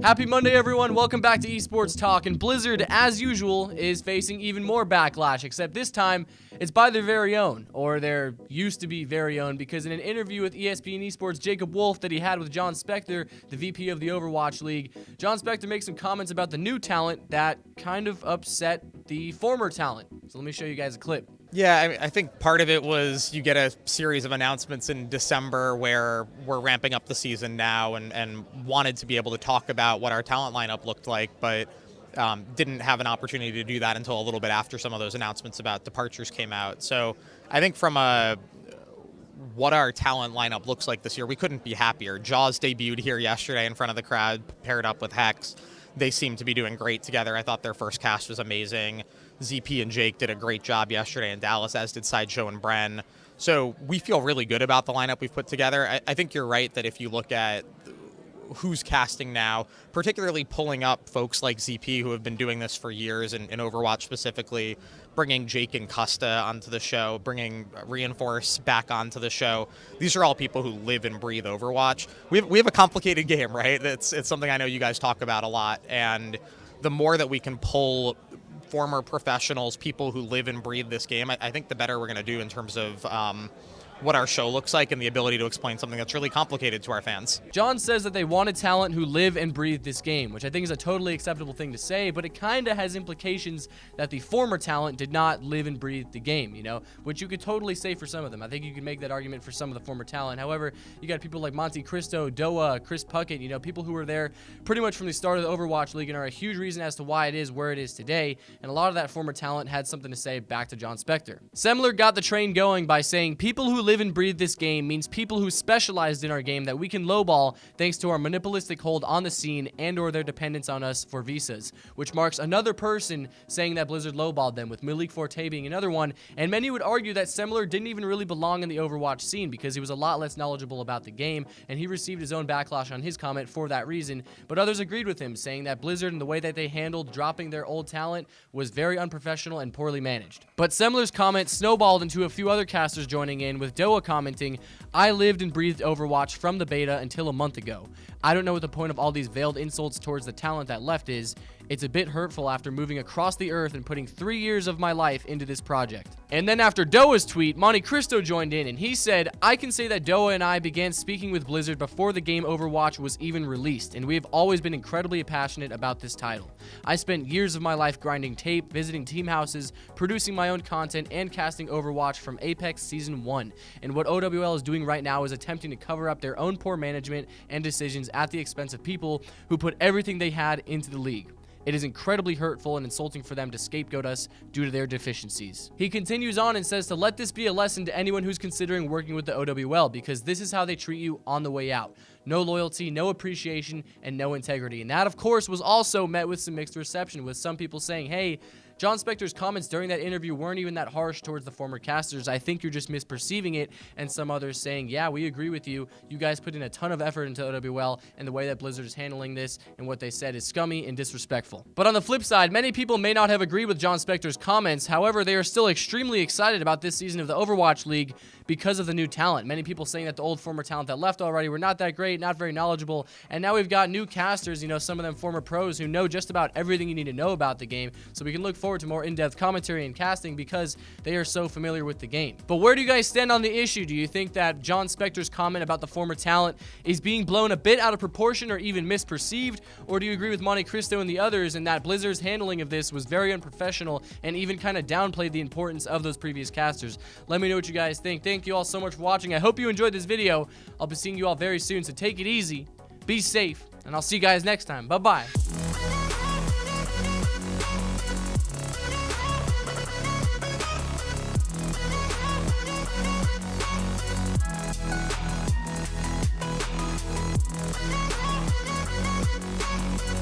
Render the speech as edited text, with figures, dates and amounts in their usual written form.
Happy Monday, everyone. Welcome back to Esports Talk. And Blizzard, as usual, is facing even more backlash, except this time it's by their very own, or their used to be very own, because in an interview with ESPN Esports' Jacob Wolf that he had with Jon Spector, the VP of the Overwatch League, Jon Spector makes some comments about the new talent that kind of upset the former talent. So let me show you guys a clip. Yeah, I think part of it was you get a series of announcements in December where we're ramping up the season now and wanted to be able to talk about what our talent lineup looked like, but didn't have an opportunity to do that until a little bit after some of those announcements about departures came out. So I think from what our talent lineup looks like this year, we couldn't be happier. Jaws debuted here yesterday in front of the crowd, paired up with Hex. They seem to be doing great together. I thought their first cast was amazing. ZP and Jake did a great job yesterday in Dallas, as did Sideshow and Bren. So we feel really good about the lineup we've put together. I think you're right that if you look at who's casting now, particularly pulling up folks like ZP who have been doing this for years in Overwatch specifically, bringing Jake and Custa onto the show, bringing Reinforce back onto the show. These are all people who live and breathe Overwatch. We have a complicated game, right? It's something I know you guys talk about a lot, and the more that we can pull former professionals, people who live and breathe this game, I think the better we're going to do in terms of what our show looks like and the ability to explain something that's really complicated to our fans. Jon says that they wanted talent who live and breathe this game, which I think is a totally acceptable thing to say, but it kind of has implications that the former talent did not live and breathe the game, you know, which you could totally say for some of them. I think you could make that argument for some of the former talent. However, you got people like Monte Cristo, Doa, Chris Puckett, you know, people who were there pretty much from the start of the Overwatch League and are a huge reason as to why it is where it is today, and a lot of that former talent had something to say back to Jon Spector. Semler got the train going by saying, people who live and breathe this game means people who specialized in our game that we can lowball thanks to our monopolistic hold on the scene and or their dependence on us for visas, which marks another person saying that Blizzard lowballed them, with Malik Forte being another one, and many would argue that Semler didn't even really belong in the Overwatch scene because he was a lot less knowledgeable about the game, and he received his own backlash on his comment for that reason, but others agreed with him, saying that Blizzard and the way that they handled dropping their old talent was very unprofessional and poorly managed. But Semler's comment snowballed into a few other casters joining in, with Doa commenting, I lived and breathed Overwatch from the beta until a month ago. I don't know what the point of all these veiled insults towards the talent that left is. It's a bit hurtful after moving across the earth and putting 3 years of my life into this project. And then after Doa's tweet, Monte Cristo joined in and he said, I can say that Doa and I began speaking with Blizzard before the game Overwatch was even released, and we have always been incredibly passionate about this title. I spent years of my life grinding tape, visiting team houses, producing my own content, and casting Overwatch from Apex Season 1. And what OWL is doing right now is attempting to cover up their own poor management and decisions at the expense of people who put everything they had into the league. It is incredibly hurtful and insulting for them to scapegoat us due to their deficiencies. He continues on and says to let this be a lesson to anyone who's considering working with the OWL, because this is how they treat you on the way out. No loyalty, no appreciation, and no integrity. And that, of course, was also met with some mixed reception, with some people saying, hey, Jon Spector's comments during that interview weren't even that harsh towards the former casters. I think you're just misperceiving it. And some others saying, yeah, we agree with you. You guys put in a ton of effort into OWL, and the way that Blizzard is handling this and what they said is scummy and disrespectful. But on the flip side, many people may not have agreed with Jon Spector's comments. However, they are still extremely excited about this season of the Overwatch League because of the new talent. Many people saying that the old former talent that left already were not that great, not very knowledgeable. And now we've got new casters, you know, some of them former pros who know just about everything you need to know about the game. So we can look forward to more in-depth commentary and casting because they are so familiar with the game. But where do you guys stand on the issue? Do you think that Jon Spector's comment about the former talent is being blown a bit out of proportion or even misperceived? Or do you agree with Monte Cristo and the others in that Blizzard's handling of this was very unprofessional and even kind of downplayed the importance of those previous casters? Let me know what you guys think. Thank you all so much for watching. I hope you enjoyed this video. I'll be seeing you all very soon, so take it easy, be safe, and I'll see you guys next time. Bye-bye.